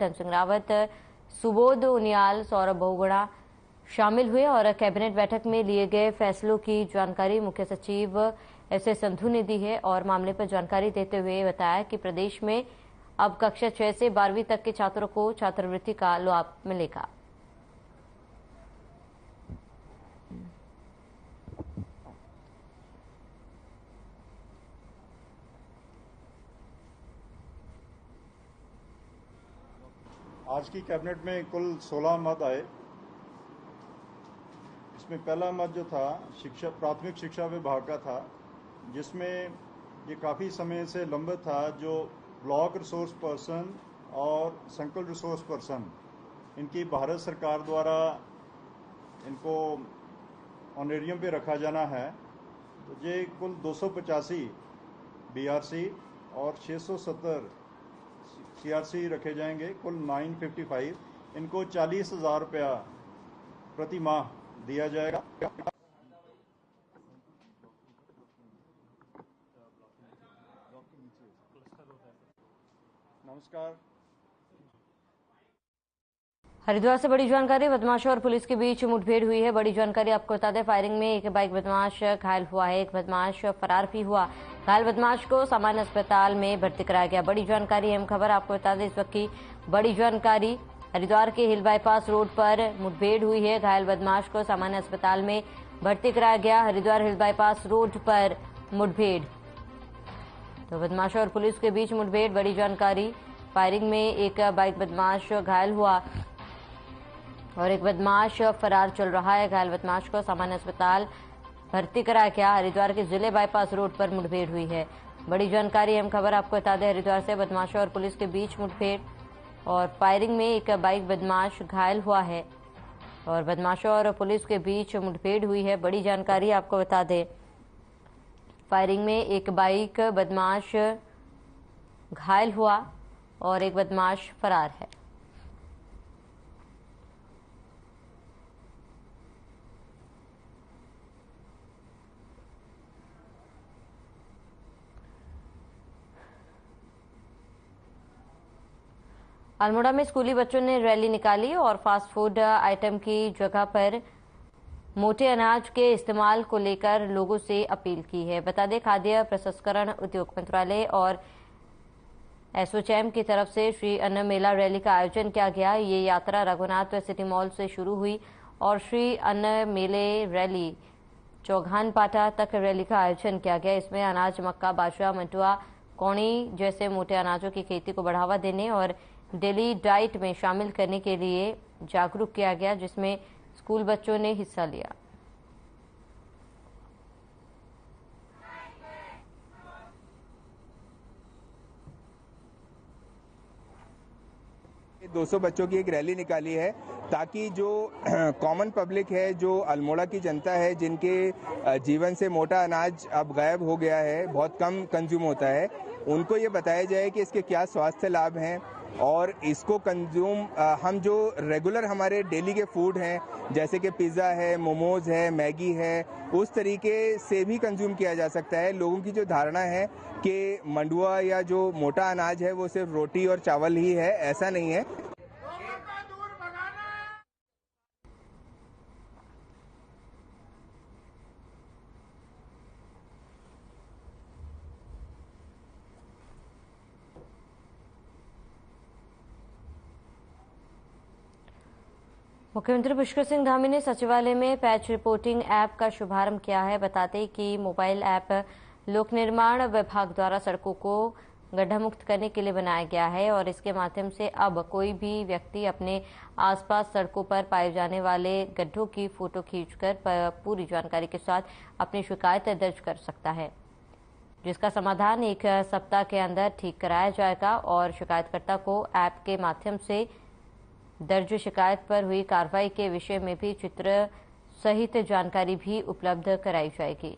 धन सिंह रावत, सुबोध उनियाल, सौरभ बहुगुणा शामिल हुए और कैबिनेट बैठक में लिए गए फैसलों की जानकारी मुख्य सचिव एस.एस. संधू ने दी है और मामले पर जानकारी देते हुए बताया कि प्रदेश में अब कक्षा 6 से 12वीं तक के छात्रों को छात्रवृत्ति का लाभ मिलेगा। आज की कैबिनेट में कुल 16 मत आए। इसमें पहला मत जो था प्राथमिक शिक्षा विभाग का था, जिसमें ये काफ़ी समय से लंबित था। जो ब्लॉक रिसोर्स पर्सन और संकुल रिसोर्स पर्सन, इनकी भारत सरकार द्वारा इनको ऑनरेरियम पे रखा जाना है। तो ये कुल 285 बीआरसी और 670 सीआरसी रखे जाएंगे, कुल 955। इनको 40,000 रुपया प्रति माह दिया जाएगा। नमस्कार। हरिद्वार से बड़ी जानकारी। बदमाशों और पुलिस के बीच मुठभेड़ हुई है। बड़ी जानकारी आपको बता दें, फायरिंग में एक बाइक बदमाश घायल हुआ है, एक बदमाश फरार भी हुआ। घायल बदमाश को सामान्य अस्पताल में भर्ती कराया गया। बड़ी जानकारी, अहम खबर आपको बता दें इस वक्त की बड़ी जानकारी। हरिद्वार के हिल बाईपास रोड पर मुठभेड़ हुई है। घायल बदमाश को सामान्य अस्पताल में भर्ती कराया गया। हरिद्वार हिल बाईपास रोड पर मुठभेड़, तो बदमाशों और पुलिस के बीच मुठभेड़। बड़ी जानकारी, फायरिंग में एक बाइक बदमाश घायल हुआ और एक बदमाश फरार चल रहा है। घायल बदमाश को सामान्य अस्पताल भर्ती कराया गया। हरिद्वार के जिले बाईपास रोड पर मुठभेड़ हुई है। बड़ी जानकारी, अहम खबर आपको बता दें, हरिद्वार से बदमाशों और पुलिस के बीच मुठभेड़ और फायरिंग में एक बाइक बदमाश घायल हुआ है और बदमाशों और पुलिस के बीच मुठभेड़ हुई है। बड़ी जानकारी आपको बता दें, फायरिंग में एक बाइक बदमाश घायल हुआ और एक बदमाश फरार है। अल्मोड़ा में स्कूली बच्चों ने रैली निकाली और फास्ट फूड आइटम की जगह पर मोटे अनाज के इस्तेमाल को लेकर लोगों से अपील की है। बता दें, खाद्य प्रसंस्करण उद्योग मंत्रालय और एसोचैम की तरफ से श्री अन्न मेला रैली का आयोजन किया गया। ये यात्रा रघुनाथ सिटी मॉल से शुरू हुई और श्री अन्न मेले रैली चौघान पाटा तक रैली का आयोजन किया गया। इसमें अनाज, मक्का, बाजरा, मंटुआ, कौड़ी जैसे मोटे अनाजों की खेती को बढ़ावा देने और डेली डाइट में शामिल करने के लिए जागरूक किया गया, जिसमें स्कूल बच्चों ने हिस्सा लिया। ये 200 बच्चों की एक रैली निकाली है ताकि जो कॉमन पब्लिक है, जो अल्मोड़ा की जनता है, जिनके जीवन से मोटा अनाज अब गायब हो गया है, बहुत कम कंज्यूम होता है, उनको ये बताया जाए कि इसके क्या स्वास्थ्य लाभ हैं और इसको कंज्यूम हम जो रेगुलर हमारे डेली के फूड हैं, जैसे कि पिज़्ज़ा है, मोमोज है, मैगी है, उस तरीके से भी कंज्यूम किया जा सकता है। लोगों की जो धारणा है कि मंडुआ या जो मोटा अनाज है वो सिर्फ रोटी और चावल ही है, ऐसा नहीं है। मुख्यमंत्री पुष्कर सिंह धामी ने सचिवालय में पैच रिपोर्टिंग ऐप का शुभारंभ किया है। बताते कि मोबाइल ऐप लोक निर्माण विभाग द्वारा सड़कों को गड्ढा मुक्त करने के लिए बनाया गया है और इसके माध्यम से अब कोई भी व्यक्ति अपने आसपास सड़कों पर पाए जाने वाले गड्ढों की फोटो खींचकर पूरी जानकारी के साथ अपनी शिकायत दर्ज कर सकता है, जिसका समाधान 1 सप्ताह के अंदर ठीक कराया जाएगा और शिकायतकर्ता को ऐप के माध्यम से दर्ज शिकायत पर हुई कार्रवाई के विषय में भी चित्र सहित जानकारी भी उपलब्ध कराई जाएगी।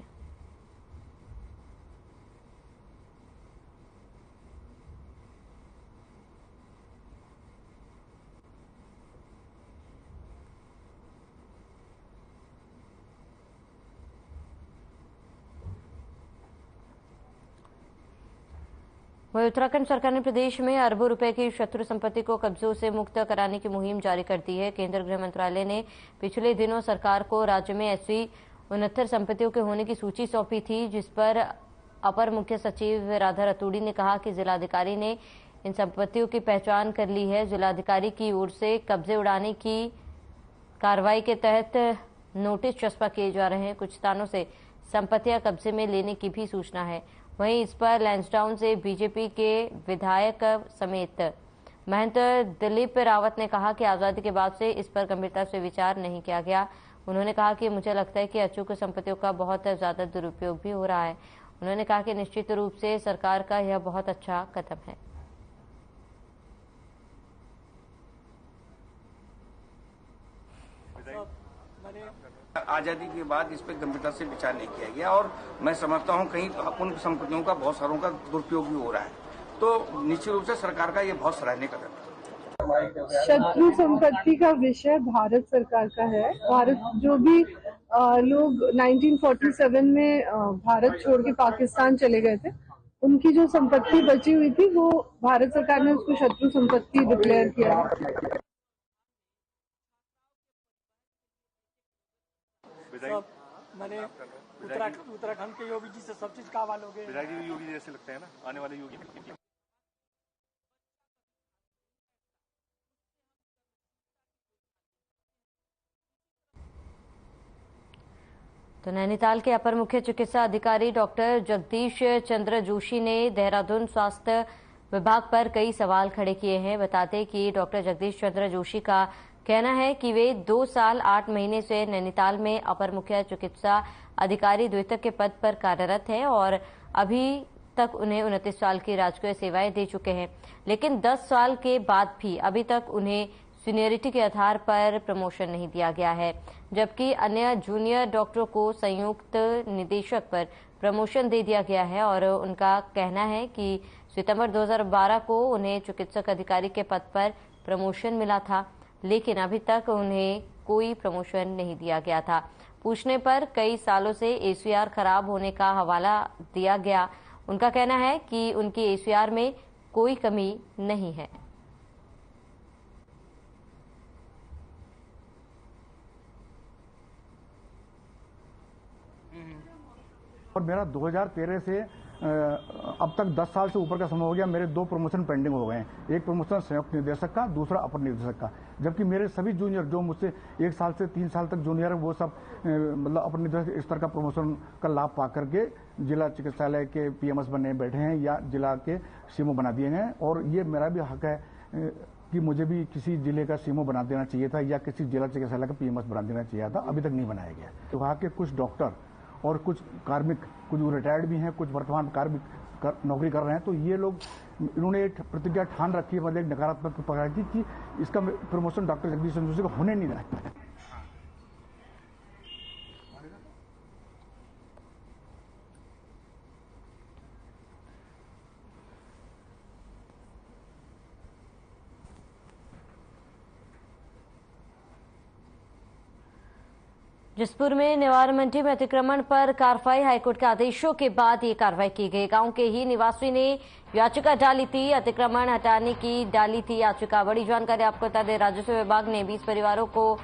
वहीं उत्तराखंड सरकार ने प्रदेश में अरबों रुपए की शत्रु संपत्ति को कब्जों से मुक्त कराने की मुहिम जारी कर दी है। केंद्रीय गृह मंत्रालय ने पिछले दिनों सरकार को राज्य में ऐसी 69 संपत्तियों के होने की सूची सौंपी थी, जिस पर अपर मुख्य सचिव राधा रतूड़ी ने कहा कि जिलाधिकारी ने इन संपत्तियों की पहचान कर ली है। जिलाधिकारी की ओर से कब्जे उड़ाने की कार्रवाई के तहत नोटिस चस्पा किए जा रहे हैं। कुछ स्थानों से संपत्तियां कब्जे में लेने की भी सूचना है। वहीं इस पर लैंसडाउन से बीजेपी के विधायक समेत महंत दिलीप रावत ने कहा कि आजादी के बाद से इस पर गंभीरता से विचार नहीं किया गया। उन्होंने कहा कि मुझे लगता है कि अचूक संपत्तियों का बहुत ज्यादा दुरुपयोग भी हो रहा है। उन्होंने कहा कि निश्चित रूप से सरकार का यह बहुत अच्छा कदम है। आजादी के बाद इस पर गंभीरता से विचार नहीं किया गया और मैं समझता हूं कहीं उन संपत्तियों का बहुत सारों का दुरुपयोग भी हो रहा है, तो निश्चित रूप से सरकार का ये बहुत सराहनीय कदम है। शत्रु संपत्ति का विषय भारत सरकार का है। भारत जो भी लोग 1947 में भारत छोड़ के पाकिस्तान चले गए थे, उनकी जो संपत्ति बची हुई थी वो भारत सरकार ने उसको शत्रु संपत्ति डिक्लेयर किया है। मैंने उत्तराखंड के योगी जी से सब चीज का वाल हो गए। विधायक जी योगी जैसे लगते हैं ना, आने वाले योगी। तो नैनीताल के अपर मुख्य चिकित्सा अधिकारी डॉक्टर जगदीश चंद्र जोशी ने देहरादून स्वास्थ्य विभाग पर कई सवाल खड़े किए हैं। बताते कि डॉक्टर जगदीश चंद्र जोशी का कहना है कि वे 2 साल 8 महीने से नैनीताल में अपर मुख्य चिकित्सा अधिकारी द्वितक के पद पर कार्यरत हैं और अभी तक उन्हें 29 साल की राजकीय सेवाएं दे चुके हैं, लेकिन 10 साल के बाद भी अभी तक उन्हें सीनियरिटी के आधार पर प्रमोशन नहीं दिया गया है, जबकि अन्य जूनियर डॉक्टरों को संयुक्त निदेशक पर प्रमोशन दे दिया गया है। और उनका कहना है कि सितंबर 2012 को उन्हें चिकित्सक अधिकारी के पद पर प्रमोशन मिला था, लेकिन अभी तक उन्हें कोई प्रमोशन नहीं दिया गया था। पूछने पर कई सालों से एसीआर खराब होने का हवाला दिया गया। उनका कहना है कि उनकी एसीआर में कोई कमी नहीं है। और मेरा 2013 से अब तक 10 साल से ऊपर का समय हो गया। मेरे 2 प्रमोशन पेंडिंग हो गए हैं। एक प्रमोशन संयुक्त निदेशक का, दूसरा अपर निदेशक का, जबकि मेरे सभी जूनियर जो मुझसे 1 साल से 3 साल तक जूनियर है वो सब मतलब अपर निदेशक स्तर का प्रमोशन का लाभ पा करके जिला चिकित्सालय के पीएमएस बनने बैठे हैं या जिला के सीएमओ बना दिए हैं। और ये मेरा भी हक है कि मुझे भी किसी जिले का सीएमओ बना देना चाहिए था या किसी जिला चिकित्सालय का पीएमएस बना देना चाहिए था, अभी तक नहीं बनाया गया। तो वहाँ के कुछ डॉक्टर और कुछ कार्मिक, कुछ रिटायर्ड भी हैं, कुछ वर्तमान कार्मिक नौकरी कर रहे हैं, तो ये लोग इन्होंने एक प्रतिज्ञा ठान रखी है, मतलब एक नकारात्मक पकड़ की कि इसका प्रमोशन डॉक्टर जगदीश चंद्र जोशी को होने नहीं देना। जसपुर में निवार मंडी में अतिक्रमण पर कार्रवाई। हाईकोर्ट के आदेशों के बाद ये कार्रवाई की गई। गांव के ही निवासी ने याचिका डाली थी, अतिक्रमण हटाने की डाली थी याचिका। बड़ी जानकारी आपको बता दें, राजस्व विभाग ने 20 परिवारों को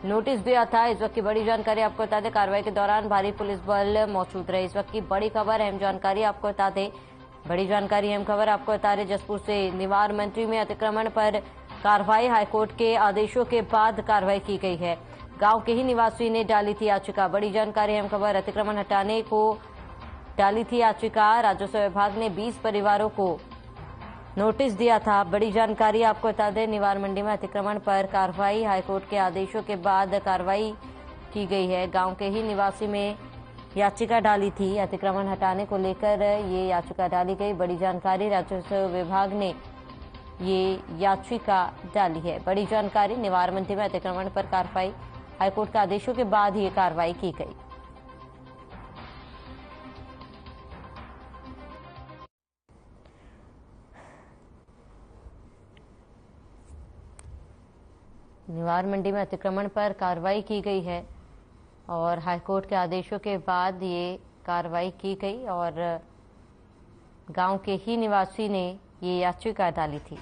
नोटिस दिया था। इस वक्त की बड़ी जानकारी आपको बता दें, कार्रवाई के दौरान भारी पुलिस बल मौजूद रहे। इस वक्त की बड़ी खबर, अहम जानकारी आपको बता दें, बड़ी जानकारी अहम खबर आपको बता रहे जसपुर से। निवार मंडी में अतिक्रमण पर कार्रवाई। हाईकोर्ट के आदेशों के बाद कार्रवाई की गई है। गांव के ही निवासी ने डाली थी याचिका। बड़ी जानकारी अहम खबर, अतिक्रमण हटाने को डाली थी याचिका। राजस्व विभाग ने 20 परिवारों को नोटिस दिया था। बड़ी जानकारी आपको बता दें, निवार मंडी में अतिक्रमण पर कार्रवाई। हाईकोर्ट के आदेशों के बाद कार्रवाई की गई है। गांव के ही निवासी में याचिका डाली थी, अतिक्रमण हटाने को लेकर ये याचिका डाली गई। बड़ी जानकारी, राजस्व विभाग ने ये याचिका डाली है। बड़ी जानकारी, निवार मंडी में अतिक्रमण पर कार्रवाई। हाईकोर्ट के आदेशों के बाद ये कार्रवाई की गई। निवार मंडी में अतिक्रमण पर कार्रवाई की गई है और हाईकोर्ट के आदेशों के बाद ये कार्रवाई की गई। और गांव के ही निवासी ने ये याचिका डाली थी।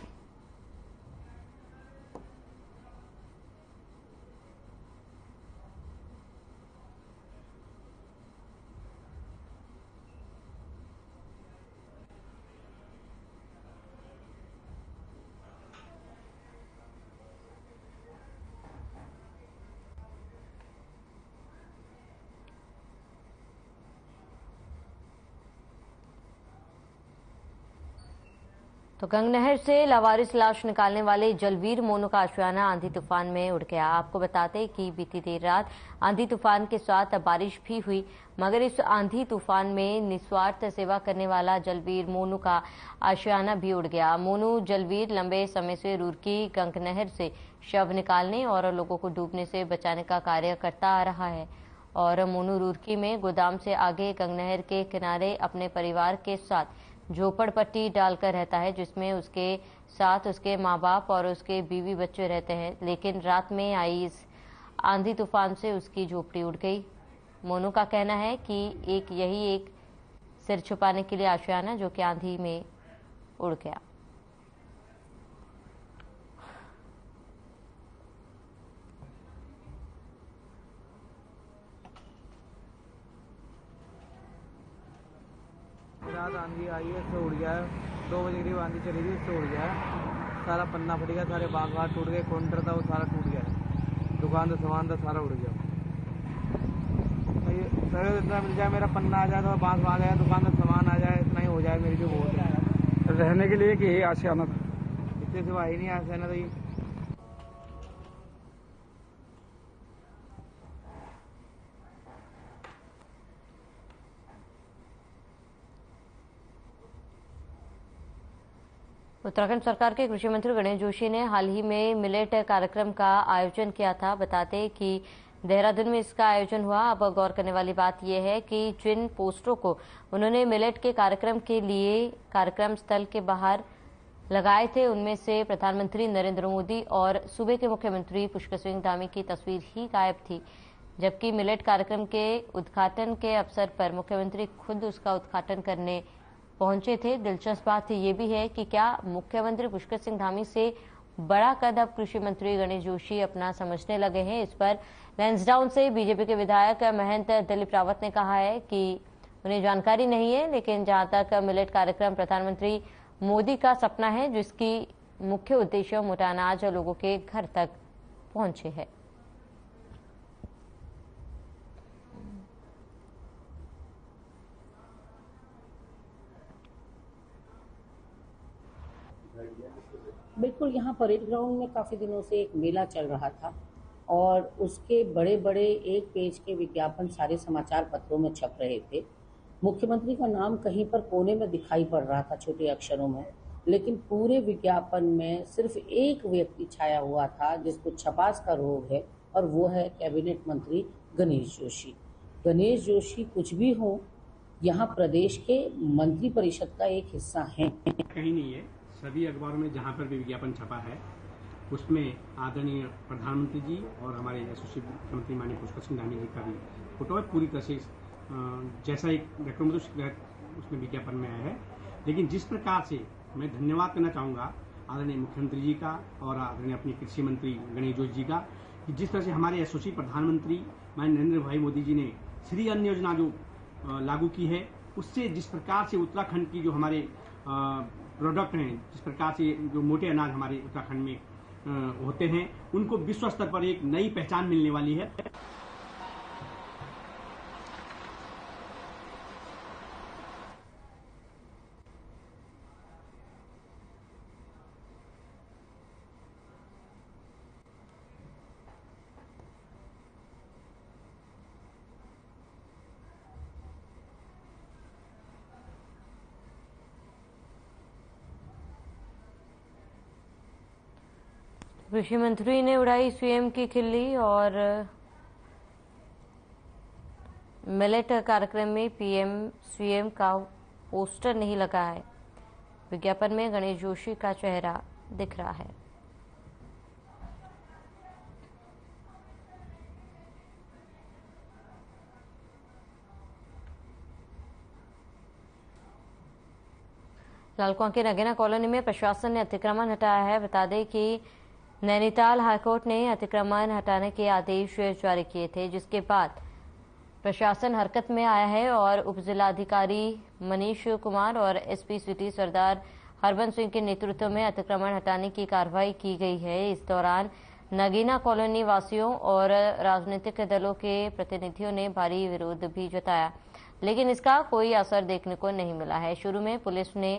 तो गंगनहर से लावारिस लाश निकालने वाले जलवीर मोनू का आशियाना आंधी तूफान में उड़ गया। आपको बताते कि बीती देर रात आंधी तूफान के साथ बारिश भी हुई, मगर इस आंधी तूफान में निस्वार्थ सेवा करने वाला जलवीर मोनू का आशियाना भी उड़ गया। मोनू जलवीर लंबे समय से रुड़की गंगनहर से शव निकालने और लोगों को डूबने से बचाने का कार्य करता आ रहा है और मोनू रुड़की में गोदाम से आगे गंगनहर के किनारे अपने परिवार के साथ झोपड़पट्टी डालकर रहता है, जिसमें उसके साथ उसके माँ बाप और उसके बीवी बच्चे रहते हैं। लेकिन रात में आई इस आंधी तूफान से उसकी झोपड़ी उड़ गई। मोनू का कहना है कि यही एक सिर छुपाने के लिए आशियाना जो कि आंधी में उड़ गया। रात आंधी आई है, उससे उड़ गया है। 2 बजे करीब आंधी चली थी, उससे उड़ गया है। सारा पन्ना फट गया, सारे बाग वाग टूट गए, काउंटर था वो सारा टूट गया है, दुकान का सामान था सारा उड़ गया। सर इतना मिल जाए, मेरा पन्ना आ जाए तो बांस आ जाए, दुकान का सामान आ जाए, इतना ही हो जाए मेरी जो बहुत है। रहने के लिए कि यही आशियाना था? इससे सिवा ही नहीं आशियाना था ये। उत्तराखंड सरकार के कृषि मंत्री गणेश जोशी ने हाल ही में मिलेट कार्यक्रम का आयोजन किया था। बताते कि देहरादून में इसका आयोजन हुआ। अब गौर करने वाली बात यह है कि जिन पोस्टरों को उन्होंने मिलेट के कार्यक्रम के लिए कार्यक्रम स्थल के बाहर लगाए थे, उनमें से प्रधानमंत्री नरेंद्र मोदी और सूबे के मुख्यमंत्री पुष्कर सिंह धामी की तस्वीर ही गायब थी, जबकि मिलेट कार्यक्रम के उद्घाटन के अवसर पर मुख्यमंत्री खुद उसका उद्घाटन करने पहुंचे थे। दिलचस्प बात ये भी है कि क्या मुख्यमंत्री पुष्कर सिंह धामी से बड़ा कद अब कृषि मंत्री गणेश जोशी अपना समझने लगे हैं। इस पर लैंसडाउन से बीजेपी के विधायक महंत दिलीप रावत ने कहा है कि उन्हें जानकारी नहीं है, लेकिन जहां तक मिलेट कार्यक्रम प्रधानमंत्री मोदी का सपना है, जिसकी मुख्य उद्देश्य मोटा अनाज लोगों के घर तक पहुंचे है। बिल्कुल, यहाँ परेड ग्राउंड में काफ़ी दिनों से एक मेला चल रहा था और उसके बड़े बड़े एक पेज के विज्ञापन सारे समाचार पत्रों में छप रहे थे। मुख्यमंत्री का नाम कहीं पर कोने में दिखाई पड़ रहा था छोटे अक्षरों में, लेकिन पूरे विज्ञापन में सिर्फ एक व्यक्ति छाया हुआ था जिसको छपास का रोग है, और वो है कैबिनेट मंत्री गणेश जोशी। गणेश जोशी कुछ भी हो, यहाँ प्रदेश के मंत्री परिषद का एक हिस्सा है। कहीं नहीं है, सभी अखबारों में जहाँ पर भी विज्ञापन छपा है उसमें आदरणीय प्रधानमंत्री जी और हमारे यशस्वी मुख्यमंत्री माननीय पुष्कर सिंह धामी जी का भी फोटो है। पूरी तरह से जैसा एक उसमें विज्ञापन में आया है। लेकिन जिस प्रकार से मैं धन्यवाद करना चाहूँगा आदरणीय मुख्यमंत्री जी का और आदरणीय अपने कृषि मंत्री गणेश जोशी जी का, कि जिस तरह से हमारे यशस्वी प्रधानमंत्री माननीय नरेंद्र भाई मोदी जी ने श्री अन्न योजना जो लागू की है, उससे जिस प्रकार से उत्तराखंड की जो हमारे प्रोडक्ट हैं, जिस प्रकार से जो मोटे अनाज हमारे उत्तराखंड में होते हैं, उनको विश्व स्तर पर एक नई पहचान मिलने वाली है। कृषि मंत्री ने उड़ाई सीएम की खिल्ली और मिलेट कार्यक्रम में पीएम सीएम का पोस्टर नहीं लगा है। विज्ञापन में गणेश जोशी का चेहरा दिख रहा है। लालकुआं के नगीना कॉलोनी में प्रशासन ने अतिक्रमण हटाया है। बता दें कि नैनीताल हाईकोर्ट ने अतिक्रमण हटाने के आदेश जारी किए थे, जिसके बाद प्रशासन हरकत में आया है और उपजिलाधिकारी मनीष कुमार और एसपी सिटी सरदार हरबंस सिंह के नेतृत्व में अतिक्रमण हटाने की कार्रवाई की गई है। इस दौरान नगीना कॉलोनी वासियों और राजनीतिक दलों के प्रतिनिधियों ने भारी विरोध भी जताया, लेकिन इसका कोई असर देखने को नहीं मिला है। शुरू में पुलिस ने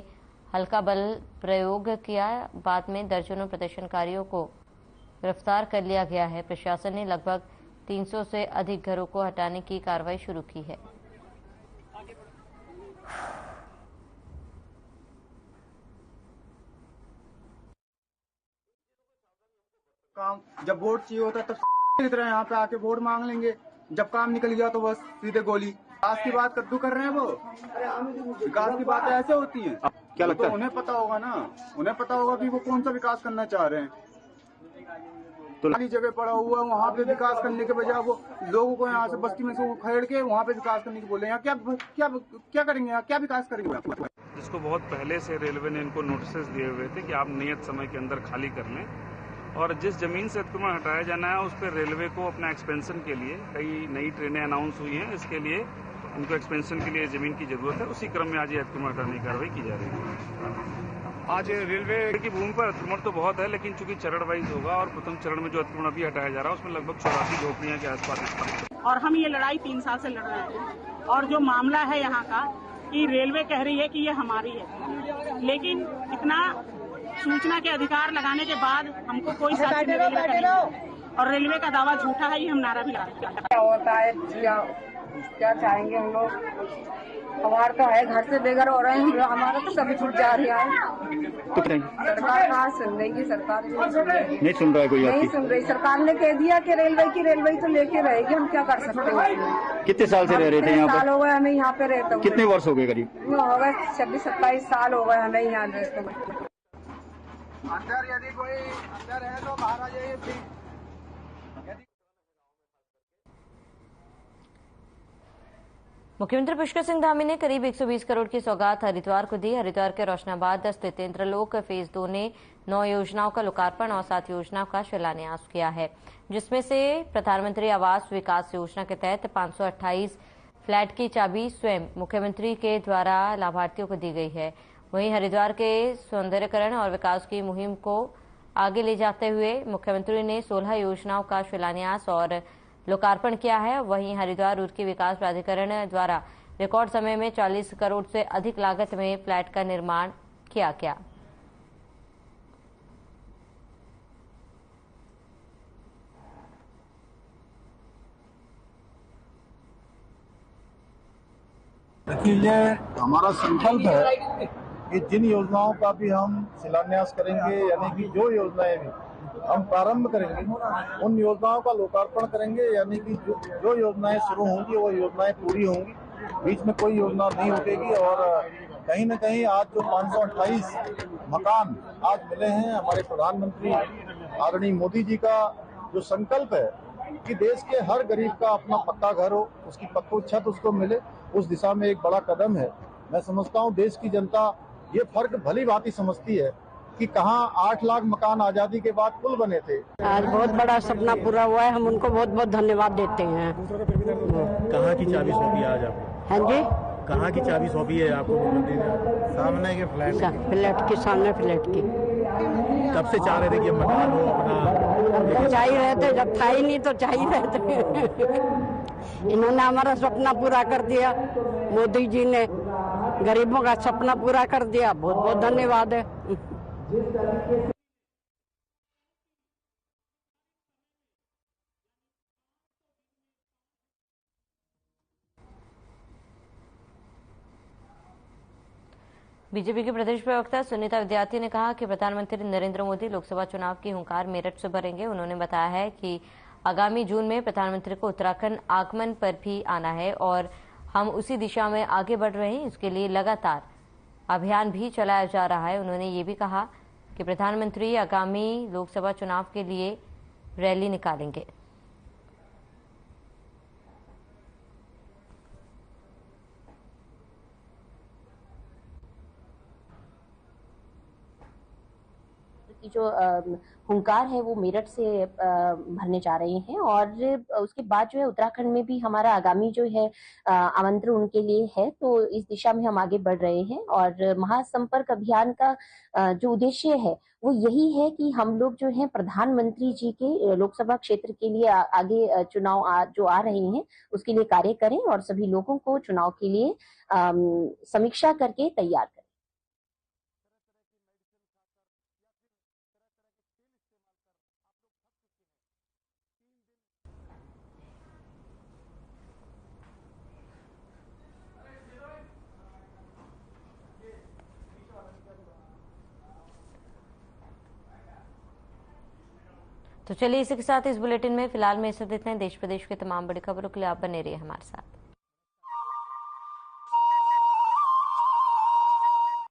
हल्का बल प्रयोग किया, बाद में दर्जनों प्रदर्शनकारियों को गिरफ्तार कर लिया गया है। प्रशासन ने लगभग 300 से अधिक घरों को हटाने की कार्रवाई शुरू की है। काम जब वोट चाहिए होता है तब इधर यहाँ पे आके वोट मांग लेंगे, जब काम निकल गया तो बस सीधे गोली। विकास की बात कद्दू कर रहे हैं वो, विकास की बातें ऐसे होती हैं। क्या लगता है? तो उन्हें पता होगा ना, उन्हें पता होगा कि वो कौन सा विकास करना चाह रहे हैं। तो खाली जगह पड़ा हुआ है, वहाँ पे विकास करने के बजाय वो लोगों को यहाँ से बस्ती में से उखेड़ के वहाँ पे विकास करने की बोले। यहाँ क्या क्या क्या करेंगे, यहाँ क्या विकास करेंगे? जिसको बहुत पहले से रेलवे ने इनको नोटिस दिए हुए थे कि आप नियत समय के अंदर खाली कर लें, और जिस जमीन से अतिक्रमण हटाया जाना है उस पर रेलवे को अपना एक्सपेंशन के लिए कई नई ट्रेनें अनाउंस हुई हैं। इसके लिए उनको एक्सपेंशन के लिए जमीन की जरूरत है। उसी क्रम में आज ये अतिक्रमण हटाने की कार्रवाई की जा रही है। आज रेलवे की भूमि पर अतिक्रमण तो बहुत है, लेकिन चूंकि चरण वाइज होगा और प्रथम चरण में जो अतिक्रमण अभी हटाया जा रहा है उसमें लगभग 84 झोपड़ियां के आसपास। और हम ये लड़ाई 3 साल से लड़ रहे हैं, और जो मामला है यहाँ का कि रेलवे कह रही है कि ये हमारी है, लेकिन इतना सूचना के अधिकार लगाने के बाद हमको कोई साथी रेलवे का नहीं, और रेलवे का दावा झूठा है, ये हम नारा भी लगा रहे हैं। क्या होता है, क्या चाहेंगे हम लोग? हमारा तो है, घर से बेघर हो रहे हैं, हमारा तो सभी छूट जा रहा है। तो सरकार कहाँ सुन रही? सरकार नहीं सुन रहा है, कोई नहीं सुन रही। सरकार ने कह दिया कि रेलवे तो लेके रहेगी, हम क्या कर सकते हैं? कितने साल से रह रहे थे यहाँ पर? साल हो गए हमें यहाँ पे रहते। कितने वर्ष हो गए? करीब हो गए 26-27 साल हो गए हमें यहाँ रहते हुए। अंदर यदि कोई अंदर है तो बाहर आ जाइए। मुख्यमंत्री पुष्कर सिंह धामी ने करीब 120 करोड़ की सौगात हरिद्वार को दी। हरिद्वार के रोशनाबाद स्थित इंद्रलोक फेज 2 ने 9 योजनाओं का लोकार्पण और 7 योजनाओं का शिलान्यास किया है, जिसमें से प्रधानमंत्री आवास विकास योजना के तहत 528 फ्लैट की चाबी स्वयं मुख्यमंत्री के द्वारा लाभार्थियों को दी गई है। वहीं हरिद्वार के सौंदर्यीकरण और विकास की मुहिम को आगे ले जाते हुए मुख्यमंत्री ने 16 योजनाओं का शिलान्यास और लोकार्पण किया है। वहीं हरिद्वार रुड़की विकास प्राधिकरण द्वारा रिकॉर्ड समय में 40 करोड़ से अधिक लागत में फ्लैट का निर्माण किया गया। देखिए, ये हमारा संकल्प है कि जिन योजनाओं का भी हम शिलान्यास करेंगे, यानी कि जो योजनाएं भी हम प्रारंभ करेंगे उन योजनाओं का लोकार्पण करेंगे, यानी कि जो योजनाएं शुरू होंगी वो योजनाएं पूरी होंगी, बीच में कोई योजना नहीं रुकेगी। और कहीं न कहीं आज जो 528 मकान आज मिले हैं, हमारे प्रधानमंत्री आदरणीय मोदी जी का जो संकल्प है कि देश के हर गरीब का अपना पक्का घर हो, उसकी पक्की छत उसको मिले, उस दिशा में एक बड़ा कदम है। मैं समझता हूँ देश की जनता ये फर्क भली भांति समझती है कि कहाँ 8 लाख मकान आजादी के बाद पुल बने थे। आज बहुत बड़ा सपना पूरा हुआ है, हम उनको बहुत बहुत धन्यवाद देते हैं। कहाँ की चाबी सौंपी आज आपको? हाँ जी, कहाँ की चाबी सौंपी है आपको मुख्यमंत्री ने? सामने के फ्लैट के सामने फ्लैट की। कब से चाह रहे थे कि मकान हो अपना? चाह ही रहे थे, जब था ही नहीं तो चाह ही रहे थे। इन्होंने हमारा सपना पूरा कर दिया, मोदी जी ने गरीबों का सपना पूरा कर दिया, बहुत बहुत धन्यवाद है। बीजेपी के प्रदेश प्रवक्ता सुनीता विद्यार्थी ने कहा कि प्रधानमंत्री नरेंद्र मोदी लोकसभा चुनाव की हुंकार मेरठ से भरेंगे। उन्होंने बताया है कि आगामी जून में प्रधानमंत्री को उत्तराखंड आगमन पर भी आना है और हम उसी दिशा में आगे बढ़ रहे हैं। इसके लिए लगातार अभियान भी चलाया जा रहा है। उन्होंने ये भी कहा कि प्रधानमंत्री आगामी लोकसभा चुनाव के लिए रैली निकालेंगे। की जो हुंकार है वो मेरठ से भरने जा रहे हैं। और उसके बाद जो है उत्तराखंड में भी हमारा आगामी जो है आमंत्रण उनके लिए है, तो इस दिशा में हम आगे बढ़ रहे हैं। और महासंपर्क अभियान का जो उद्देश्य है वो यही है कि हम लोग जो है प्रधानमंत्री जी के लोकसभा क्षेत्र के लिए आगे चुनाव जो आ रहे हैं उसके लिए कार्य करें और सभी लोगों को चुनाव के लिए समीक्षा करके तैयार करें। तो चलिए इसी के साथ इस बुलेटिन में फिलहाल में इस इतना ही। देश प्रदेश के तमाम बड़ी खबरों के लिए आप बने रहिए हमारे साथ।